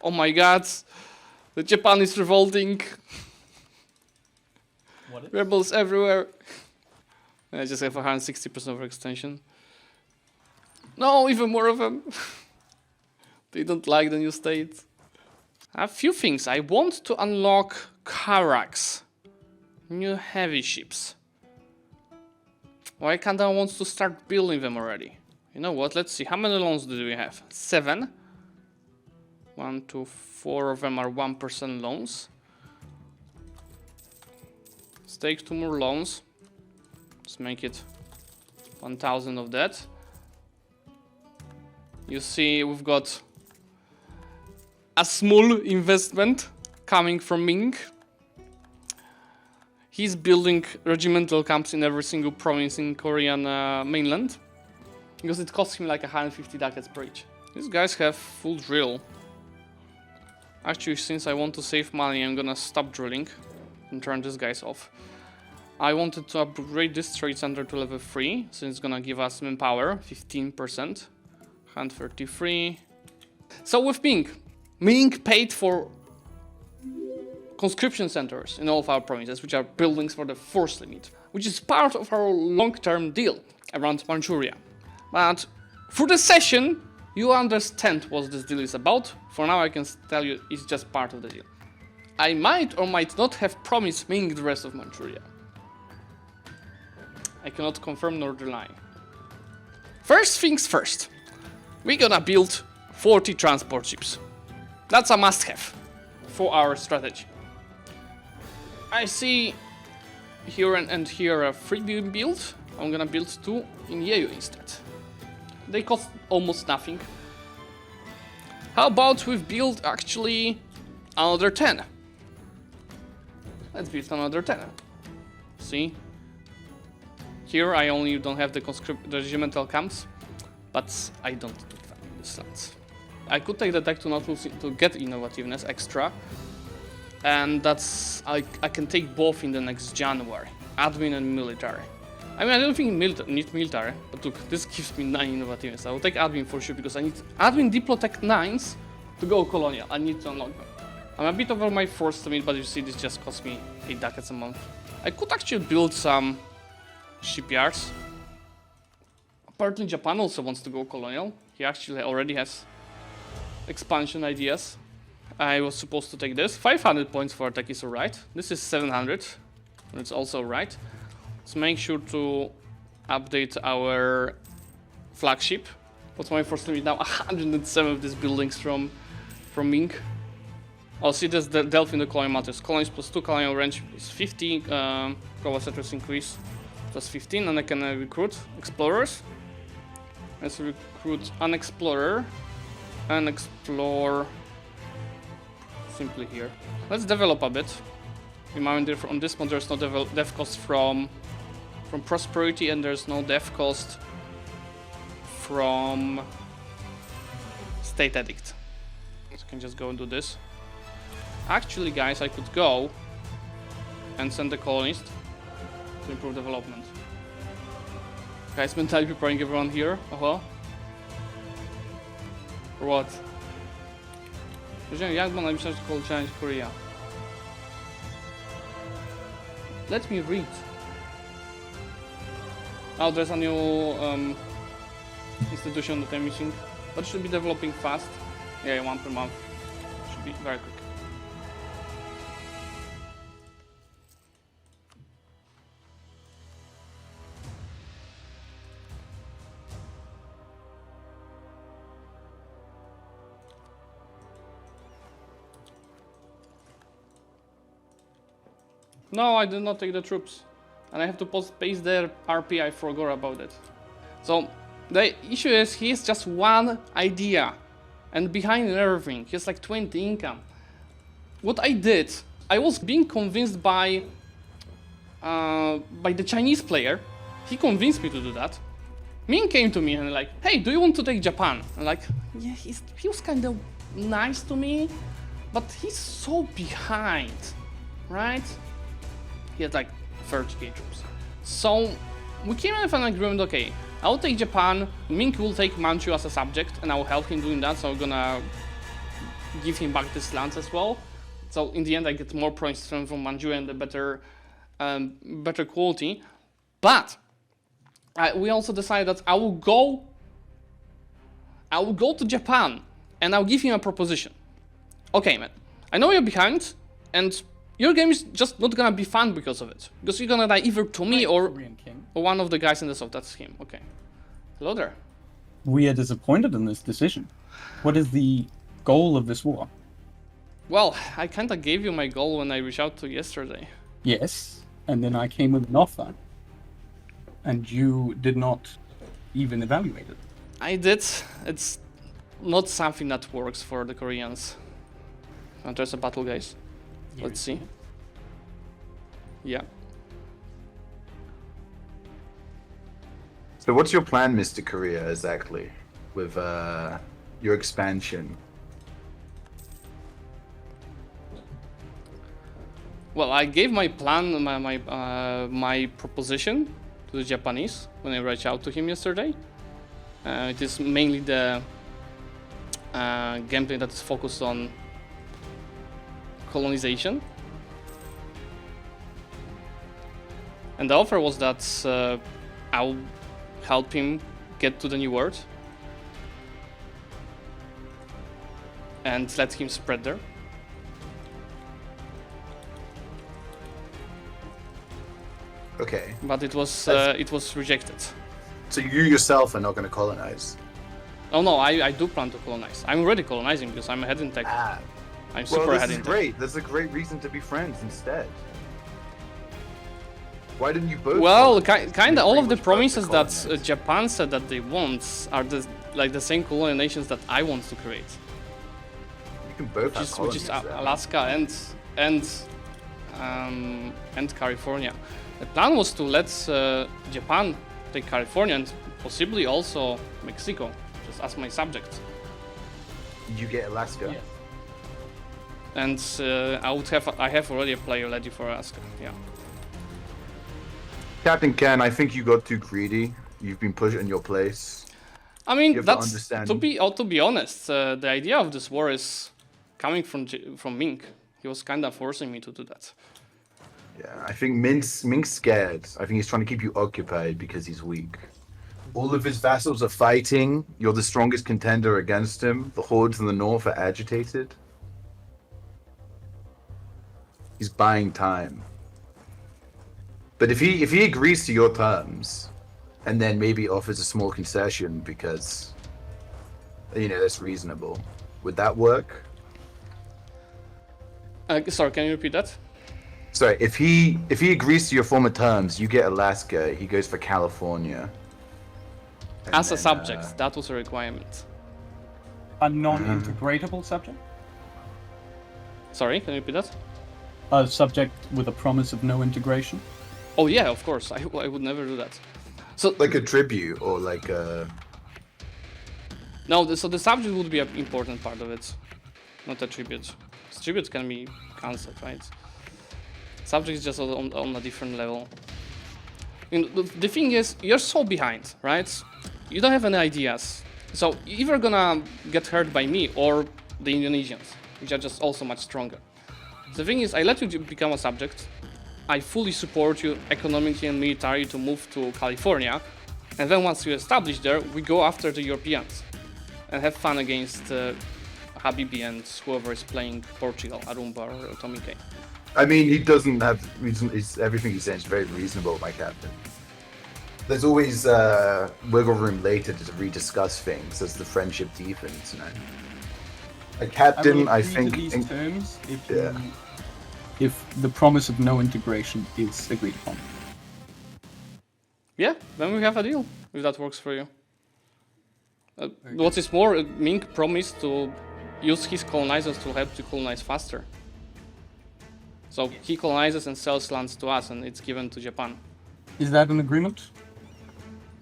Oh my god, the Japan is revolting. What is? Rebels everywhere. I just have 160% of extension. No, even more of them. They don't like the new state. A few things. I want to unlock Karaks. New heavy ships. Why can't I want to start building them already? You know what? Let's see. How many loans do we have? 7. 1, 2, 4 of them are 1% loans. Let's take 2 more loans. Let's make it 1,000 of that. You see, we've got a small investment coming from Ming. He's building regimental camps in every single province in Korean mainland. Because it costs him like 150 ducats per each. These guys have full drill. Actually, since I want to save money, I'm gonna stop drilling and turn these guys off. I wanted to upgrade this trade center to level 3, so it's gonna give us manpower, 15%. 133. So with Ming paid for conscription centers in all of our provinces, which are buildings for the force limit, which is part of our long-term deal around Manchuria. But through the session, you understand what this deal is about. For now, I can tell you it's just part of the deal. I might or might not have promised Ming the rest of Manchuria. I cannot confirm nor deny. First things first, we're gonna build 40 transport ships. That's a must-have for our strategy. I see here and here a 3 being built. I'm gonna build 2 in Jeju instead. They cost almost nothing. How about we build actually another 10? Let's build another 10. See? Here I only don't have the regimental camps, but I don't need them in this lands. I could take the tech to not lose to get innovativeness extra, and that's I can take both in the next January, admin and military. I mean, I don't think need military, but look, this gives me 9 innovativeness. I will take admin for sure because I need admin Diplotech 9s to go colonial. I need to unlock them. I'm a bit over my force limit, but you see, this just cost me 8 ducats a month. I could actually build some shipyards. Apparently, Japan also wants to go colonial. He actually already has expansion ideas. I was supposed to take this. 500 points for attack is alright. This is 700. It's also alright. Let's make sure to update our flagship. What's my force limit now? 107 of these buildings from Ming. Oh, see, there's the Delphi in the colonial matters. Colonies plus 2 colonial range is 50. Global settlers increase plus 15, and I can recruit explorers. Let's recruit an explorer and explore simply here. Let's develop a bit. Remember, on this one there's no dev cost from prosperity, and there's no dev cost from state edict. So I can just go and do this. Actually, guys, I could go and send the colonist to improve development. Guys, mentally preparing everyone here. For what? Jak ma najbliższe call challenge Korea? Let me read. Oh, there's a new institution that I'm missing, but it should be developing fast. Yeah, 1 per month. Should be very quick. No, I did not take the troops. And I have to paste their RP, I forgot about it. So, the issue is, he has just one idea. And behind everything, he has like 20 income. What I did, I was being convinced by the Chinese player. He convinced me to do that. Ming came to me and like, hey, do you want to take Japan? I'm like, yeah, he was kind of nice to me, but he's so behind, right? He had like 30k troops. So we came with an agreement, okay, I'll take Japan, Ming will take Manchu as a subject, and I will help him doing that, so I'm gonna give him back this land as well. So in the end, I get more points from Manchuria and the better quality. But we also decided that I will go to Japan and I'll give him a proposition. Okay, man, I know you're behind, and your game is just not gonna be fun because of it. Because you're gonna die either to me or one of the guys in the south. That's him. Okay. Hello there. We are disappointed in this decision. What is the goal of this war? Well, I kinda gave you my goal when I reached out to you yesterday. Yes, and then I came with an offer, and you did not even evaluate it. I did. It's not something that works for the Koreans. And there's a battle, guys. Let's see. Yeah. So what's your plan, Mr. Korea, exactly, with your expansion? Well, I gave my plan, my proposition to the Japanese when I reached out to him yesterday. It is mainly the gameplay that is focused on colonization. And the offer was that I'll help him get to the New World and let him spread there. Okay. But it was rejected. So you yourself are not going to colonize? Oh no, I do plan to colonize. I'm already colonizing because I'm ahead in tech. I'm super ahead in tech. Great. That's a great reason to be friends instead. Why didn't you both? Well, kind of all of the promises that Japan said that they want are the same colonial nations that I want to create. You can both have which is Alaska and California. The plan was to let Japan take California and possibly also Mexico, just as my subject. You get Alaska. Yes. And I have already a player ready for Alaska. Yeah. Captain Ken, I think you got too greedy. You've been put in your place. I mean, you have that's to understand. to be honest. The idea of this war is coming from Mink. He was kind of forcing me to do that. Yeah, I think Mink's scared. I think he's trying to keep you occupied because he's weak. All of his vassals are fighting. You're the strongest contender against him. The hordes in the north are agitated. He's buying time. But if he agrees to your terms, and then maybe offers a small concession because, that's reasonable, would that work? Sorry, can you repeat that? Sorry, if he agrees to your former terms, you get Alaska. He goes for California. As a subject, that was a requirement. A non-integratable subject? Sorry, can you repeat that? A subject with a promise of no integration? Oh yeah, of course. I would never do that. So like a tribute or like a... No, so the subject would be an important part of it, not a tribute. Tributes can be cancelled, right? Subject is just on a different level. The thing is, you're so behind, right? You don't have any ideas. So you're either gonna get hurt by me or the Indonesians, which are just also much stronger. The thing is, I let you become a subject. I fully support you economically and militarily to move to California. And then once you establish there, we go after the Europeans and have fun against Habibi and whoever is playing Portugal, Arumba or Tommy K. I mean, he doesn't have reason. Everything he's saying is very reasonable, my captain. There's always wiggle room later to rediscuss things as the friendship deepens, A captain, I think. These terms if the promise of no integration is agreed upon. Yeah, then we have a deal, if that works for you. What is more, Mink promised to use his colonizers to help to colonize faster. So he colonizes and sells lands to us, and it's given to Japan. Is that an agreement?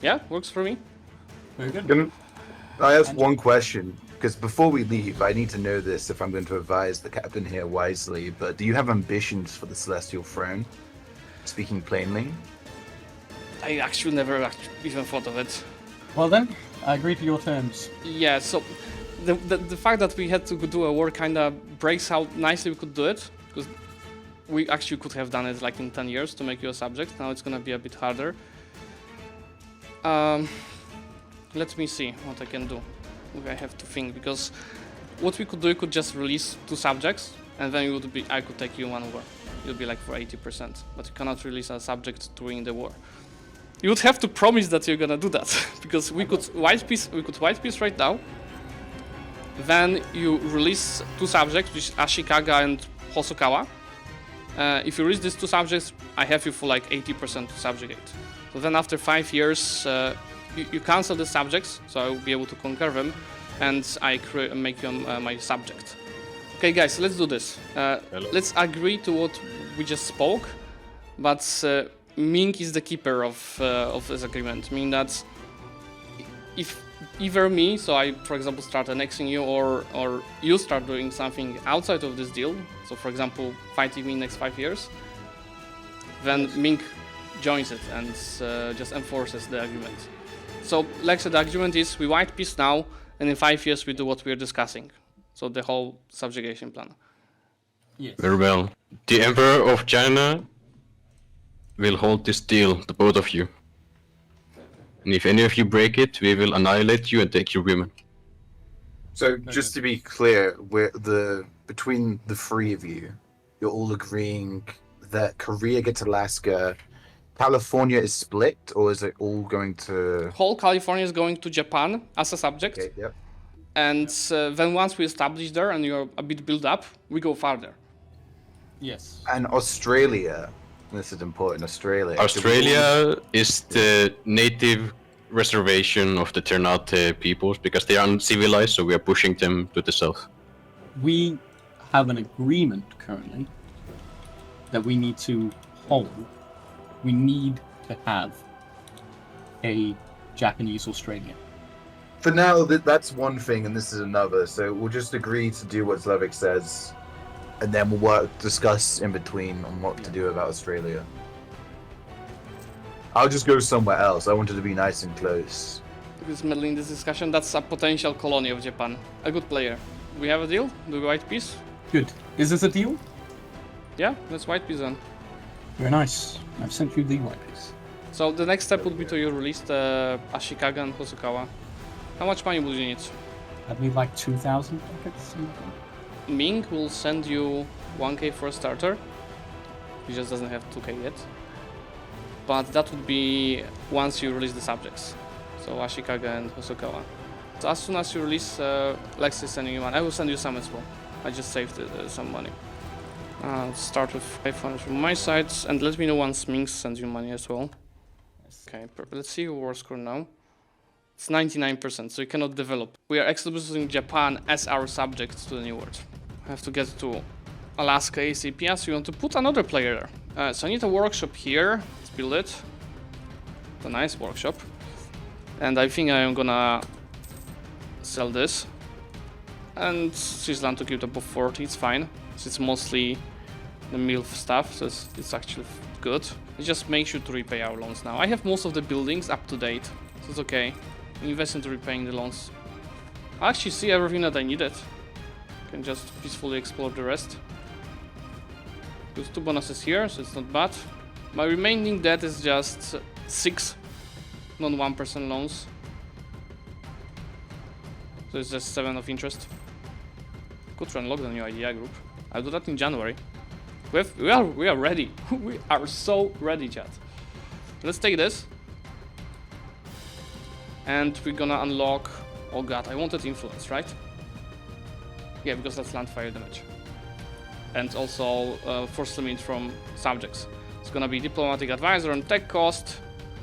Yeah, works for me. Very good. I ask one question, because before we leave, I need to know this if I'm going to advise the captain here wisely, but do you have ambitions for the Celestial Throne? Speaking plainly? I actually never even thought of it. Well then, I agree to your terms. Yeah, so the fact that we had to do a war kind of breaks how nicely we could do it, because we actually could have done it like in 10 years to make you a subject. Now it's gonna be a bit harder. Let me see what I can do. I have to think, because what we could do, we could just release 2 subjects, and then I could take you 1 war. It would be like for 80%, but you cannot release a subject during the war. You would have to promise that you're gonna do that, because we could white peace right now. Then you release 2 subjects, which is Ashikaga and Hosokawa. If you release these 2 subjects, I have you for like 80% to subjugate. So then after 5 years, you cancel the subjects, so I will be able to conquer them, and I make you my subject. Okay, guys, let's do this. Let's agree to what we just spoke, but Ming is the keeper of this agreement, meaning that if either me, so I, for example, start annexing you, or you start doing something outside of this deal, so for example, fighting me next 5 years, then Ming joins it and just enforces the agreement. So, like I said, the agreement is we white peace now, and in 5 years we do what we're discussing. So the whole subjugation plan. Yes. Very well. The Emperor of China will hold this deal, the both of you. And if any of you break it, we will annihilate you and take your women. So just to be clear, between the 3 of you, you're all agreeing that Korea gets Alaska, California is split, or is it all going to... Whole California is going to Japan as a subject. Okay, yep. And then once we establish there and you're a bit built up, we go farther. Yes. And Australia, this is important, Australia. Australia is the native reservation of the Ternate peoples because they are uncivilized, so we are pushing them to the south. We have an agreement currently that we need to hold. We need to have a Japanese Australia. For now, that's one thing, and this is another. So we'll just agree to do what Zlewikk says, and then we'll discuss in between on what to do about Australia. I'll just go somewhere else. I wanted to be nice and close. Who's meddling in this discussion? That's a potential colony of Japan. A good player. We have a deal? Do we white peace? Good. Is this a deal? Yeah, let's white peace then. Very nice. I've sent you the white piece. So the next step would be to you release the Ashikaga and Hosokawa. How much money would you need? I need like 2,000 buckets. Ming will send you 1k for a starter. He just doesn't have 2k yet. But that would be once you release the subjects. So Ashikaga and Hosokawa. So as soon as you release, Lex is sending you money. I will send you some as well. I just saved some money. Start with 500 from my side, and let me know once Ming sends you money as well. Okay, let's see your war score now. It's 99%, so you cannot develop. We are exclusively Japan as our subject to the new world. I have to get to Alaska ACP, so you want to put another player there. So I need a workshop here. Let's build it. It's a nice workshop. And I think I am gonna sell this. And Switzerland to keep it above 40, it's fine. So it's mostly the MILF stuff, so it's actually good. It just makes sure to repay our loans now. I have most of the buildings up to date, so it's okay. Invest into repaying the loans. I actually see everything that I needed. Can just peacefully explore the rest. There's 2 bonuses here, so it's not bad. My remaining debt is just 6 non-1% loans. So it's just 7 of interest. Could unlock the new idea group. I'll do that in January. We are ready. We are so ready, chat. Let's take this. And we're gonna unlock... Oh god, I wanted influence, right? Yeah, because that's land fire damage. And also force limit from subjects. It's gonna be diplomatic advisor and tech cost,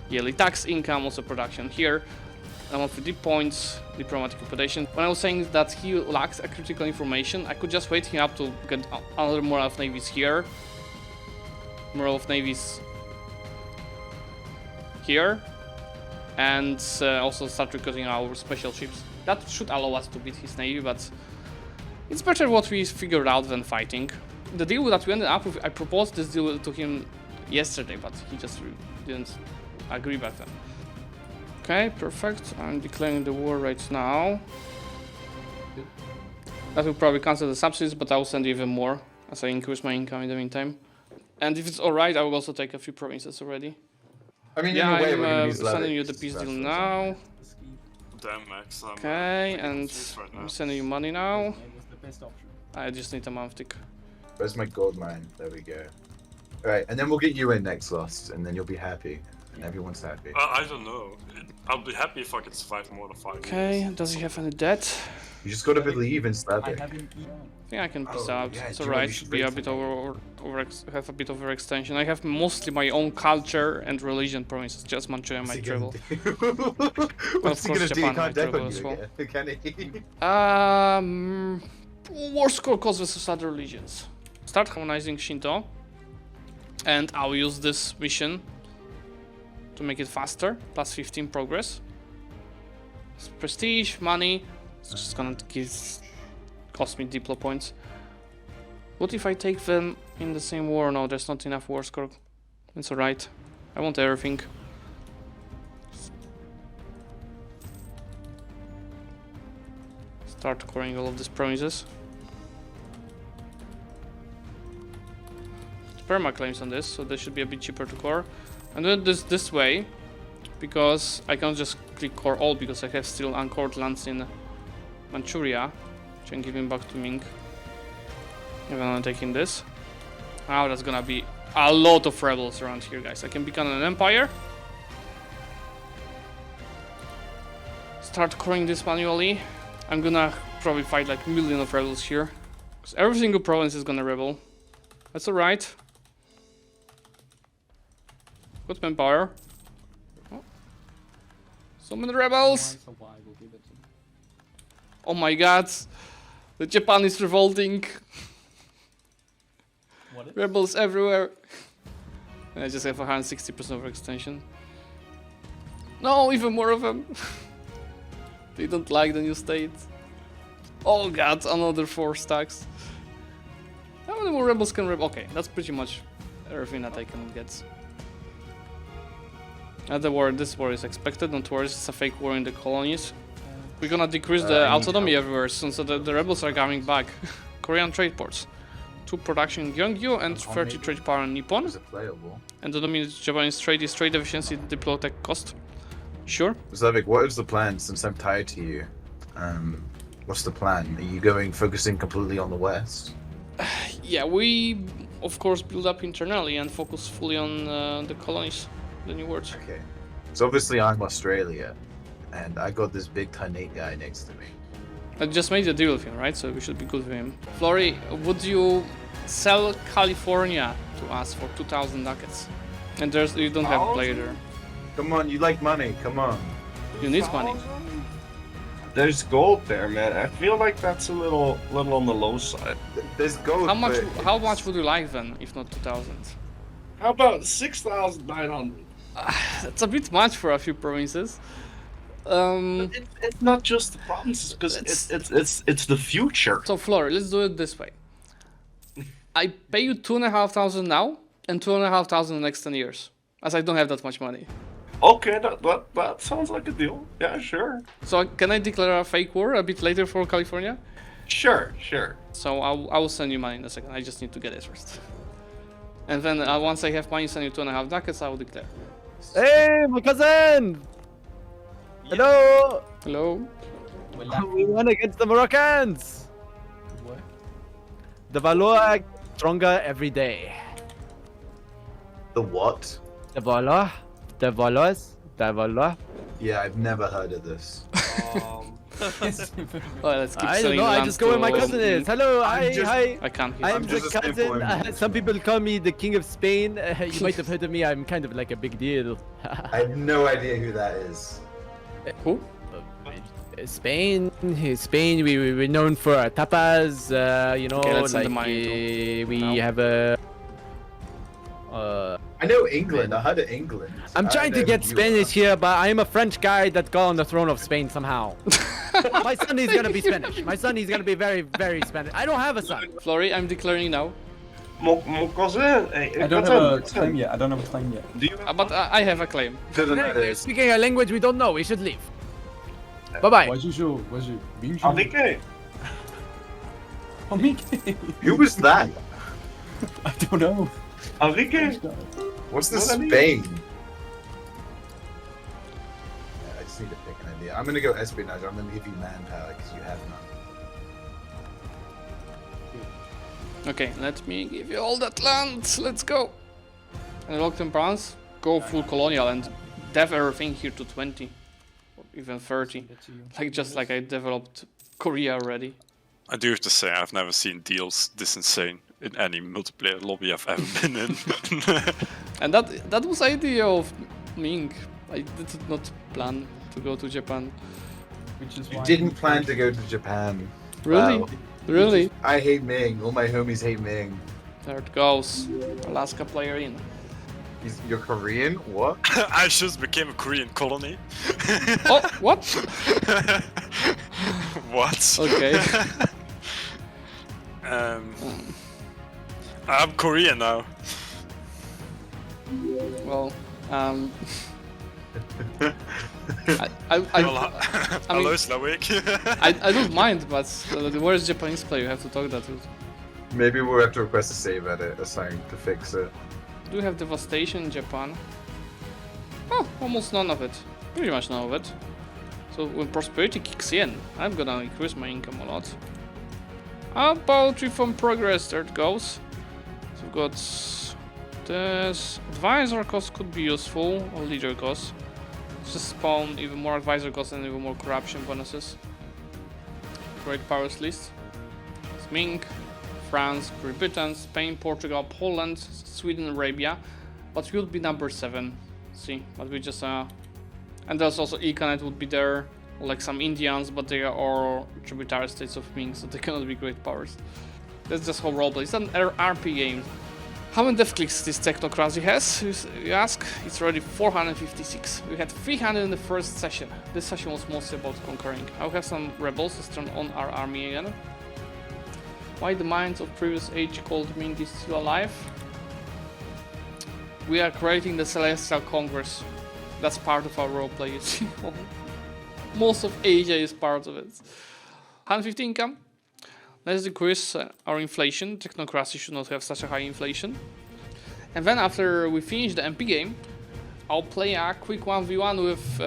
yearly tax income, also production here. I want 50 points, diplomatic reputation. When I was saying that he lacks a critical information, I could just wait him up to get another Moral of Navies here. Moral of Navies here. And also start recruiting our special ships. That should allow us to beat his navy, but it's better what we figured out than fighting. The deal that we ended up with, I proposed this deal to him yesterday, but he just didn't agree back then. Okay, perfect. I'm declaring the war right now. That will probably cancel the subsidies, but I will send you even more as I increase my income in the meantime. And if it's alright, I will also take a few provinces already. I mean, Yeah, in a way, we're gonna I'm be Zlewikk. sending you the peace deal now. Damn, Max. I'm, Okay, and right now. I'm sending you money now. It was the best option. I just need a month tick. Where's my gold mine? There we go. Alright, and then we'll get you in next Lost, and then you'll be happy. And everyone's happy. I don't know. I'll be happy if I can survive more than 5 Okay, years. does he have any debt? You just gotta believe in I Zlewikk. haven't eaten. I think I can peace Oh, out. yeah, It's do you know, alright. we Should should be a wait bit for have a bit of overextension. I have mostly my own culture and religion provinces. Just Manchuria might travel. What's he course gonna do? He Japan can't might dep travel on as you well. again, can he? War score cost versus other religions. Start harmonizing Shinto, and I'll use this mission to make it faster. Plus 15 progress. It's prestige, money. It's just gonna cost me Diplo points. What if I take them in the same war? No, there's not enough war score. It's alright. I want everything. Start coring all of these promises. Perma claims on this, so they should be a bit cheaper to core. I'm doing this way because I can't just click core all because I have still uncored lands in Manchuria, which I'm giving back to Ming. Even though I'm taking this. Now that's gonna be a lot of rebels around here, guys. I can become an empire. Start coring this manually. I'm gonna probably fight like a million of rebels here. Because every single province is gonna rebel. That's alright. Good manpower. Oh. So many rebels! Oh my god! The Japan is revolting! What is? Rebels everywhere! I just have 160% overextension. No, even more of them! They don't like the new state. Oh god, another 4 stacks. How many more rebels can rebel? Okay, that's pretty much everything that I can get. This war is expected, don't worry, it's a fake war in the colonies. We're gonna decrease the I need autonomy help. everywhere soon, so the rebels are coming back. Korean trade ports. 2 production in Gyeongju and 30 trade power in Nippon. Is it playable? And the dominant Japanese trade is trade efficiency, diplotech cost. Sure. Zlewikk, what is the plan since I'm tied to you? What's the plan? Are you going focusing completely on the West? Yeah, we of course build up internally and focus fully on the colonies, the new worlds. Okay. So obviously I'm Australia, and I got this big Tanate guy next to me. I just made a deal with him, right? So we should be good with him. Flory, would you sell California to us for 2,000 ducats? And you don't have a player there. Come on, you like money, come on. You need money. There's gold there, man. I feel like that's a little on the low side. There's gold. How much? but How it's- much would you like then, if not 2,000? How about 6,900? That's a bit much for a few provinces. It's not just the provinces, because it's the future. So Flory, let's do it this way. I pay you 2,500 now and 2,500 in the next 10 years, as I don't have that much money. Okay, that sounds like a deal. Yeah, sure. So can I declare a fake war a bit later for California? Sure. So I will send you money in a second. I just need to get it first. And then once I have money, send you 2.5 ducats. I will declare. Hey, my cousin! Hello! Hello. We won against the Moroccans! What? The Valois stronger every day. The what? The Valois? The Valois? Yeah, I've never heard of this. Oh, let's keep I don't selling know, I land just go where my to- cousin is. Hello, hi, just- hi. I can't hear. I I'm am the just a cousin. simple man. Some people call me the King of Spain. You might have heard of me. I'm kind of like a big deal. I have no idea who that is. Who? Spain, we're known for our tapas. You know, Okay, let's send like the money we now. have a. I know England. I heard of England. I'm I trying don't to know get who you Spanish are. here, but I am a French guy that got on the throne of Spain somehow. My son is gonna be Spanish. My son is gonna be very, very Spanish. I don't have a son. Flory, I'm declaring now. Mon cousin, hey, I don't have a claim yet. Do you have But I have a claim. Doesn't matter. We're speaking a language we don't know. We should leave. Bye bye. Bonjour. Avec Enrique! Who was that? I don't know. Enrique! What's the What are these? Spain? I just need to pick an idea. I'm gonna go espionage. I'm gonna give you manpower because you have none. Okay, let me give you all that land. Let's go. And locked in France, go full colonial and dev everything here to 20. Or even 30. Like just like I developed Korea already. I do have to say, I've never seen deals this insane in any multiplayer lobby I've ever been in. And that was idea of Ming. I did not plan to go to Japan. Which is You why didn't plan to go to Japan. Really? Wow. Really? I hate Ming. All my homies hate Ming. There it goes. Alaska player in. You're Korean? What? I just became a Korean colony. Oh, what? What? Okay. I'm Korean now. Well, I Hello, mean- Zlewikk. I don't mind, but the worst Japanese player you have to talk that with. Maybe we'll have to request a save edit assigned to fix it. Do you have devastation in Japan? Oh, almost none of it. Pretty much none of it. So when prosperity kicks in, I'm gonna increase my income a lot. About reform progress, there it goes. So we've got this. Advisor cost could be useful, or leader cost. Just spawn even more advisor costs and even more corruption bonuses. Great powers list. Ming, France, Great Britain, Spain, Portugal, Poland, Sweden, Arabia. But we would be number 7. See, but we just and there's also Ikanet would be there, like some Indians, but they are all tributary states of Ming, so they cannot be great powers. That's just how roleplay. It's an RP game. How many death clicks this technocracy has, you ask? It's already 456. We had 300 in the first session. This session was mostly about conquering. I'll have some rebels. Let's turn on our army again. Why the minds of previous age called Ming is still alive? We are creating the Celestial Congress. That's part of our roleplay, you see. Most of Asia is part of it. 150 income. Let's decrease our inflation. Technocracy should not have such a high inflation. And then after we finish the MP game, I'll play a quick 1v1 with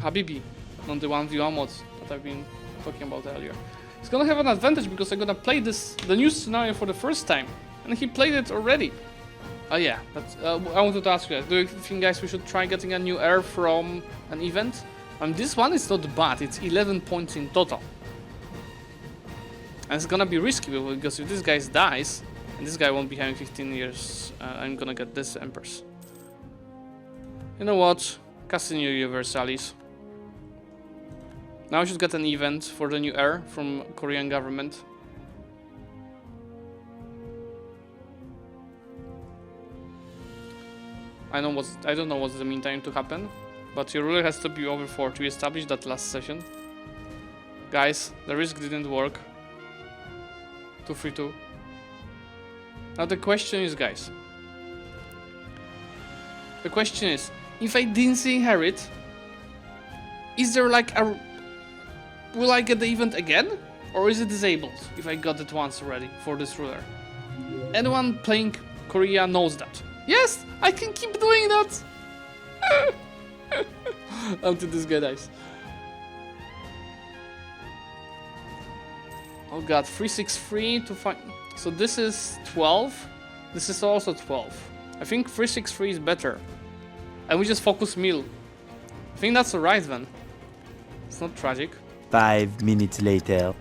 Habibi on the 1v1 mods that I've been talking about earlier. He's gonna have an advantage because I'm gonna play the new scenario for the first time. And he played it already. Oh yeah, but I wanted to ask you guys, do you think guys we should try getting a new heir from an event? This one is not bad, it's 11 points in total. And it's gonna be risky because if this guy dies, and this guy won't be having 15 years, I'm gonna get this Empress. You know what? Casino Universalis. Now I should get an event for the new heir from Korean government. I don't know what's the meantime to happen, but it really has to be over 40. We established that last session. Guys, the risk didn't work. 232. Now the question is, guys. The question is, if I didn't inherit, is there like a... Will I get the event again? Or is it disabled if I got it once already for this ruler? Anyone playing Korea knows that. Yes, I can keep doing that! Until this guy dies. Oh god, 363 to find... So this is 12. This is also 12. I think 363 is better. And we just focus meal. I think that's alright then. It's not tragic. 5 minutes later.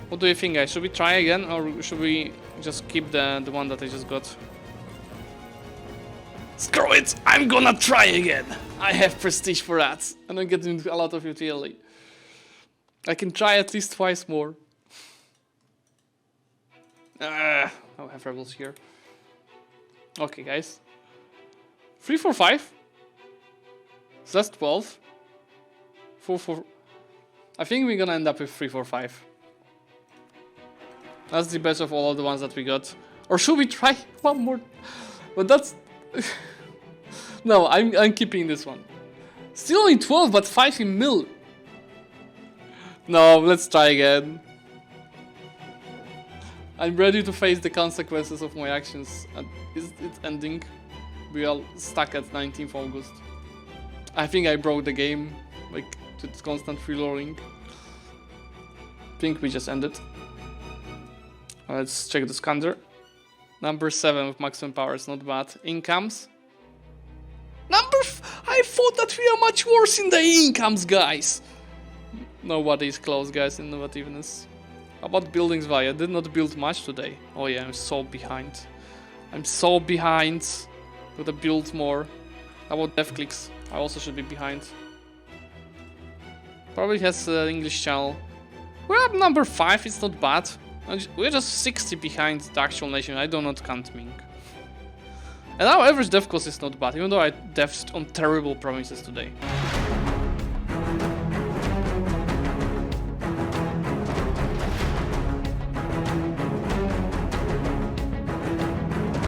What do you think, guys? Should we try again, or should we just keep the one that I just got? Screw it! I'm gonna try again! I have prestige for that, and I'm getting a lot of utility. I can try at least twice more. I'll have rebels here. Okay, guys. 3, 4, 5. So that's 12. 4, 4. I think we're gonna end up with 3, 4, 5. That's the best of all the ones that we got. Or should we try one more? But that's... No, I'm keeping this one. Still only 12, but 5 in mil. No, let's try again. I'm ready to face the consequences of my actions. And is it ending? We are stuck at 19th August. I think I broke the game, like, to its constant reloading. Think we just ended. Let's check the scanner. Number 7 with maximum power is not bad. Incomes. I thought that we are much worse in the incomes, guys. Nobody is close, guys, innovativeness. How about buildings value? I did not build much today. Oh yeah, I'm so behind. I'm so behind. Gotta build more. How about dev clicks? I also should be behind. Probably has English channel. We're at number 5, it's not bad. We're just 60 behind the actual nation. I do not count Ming. And our average dev cost is not bad, even though I deved on terrible promises today.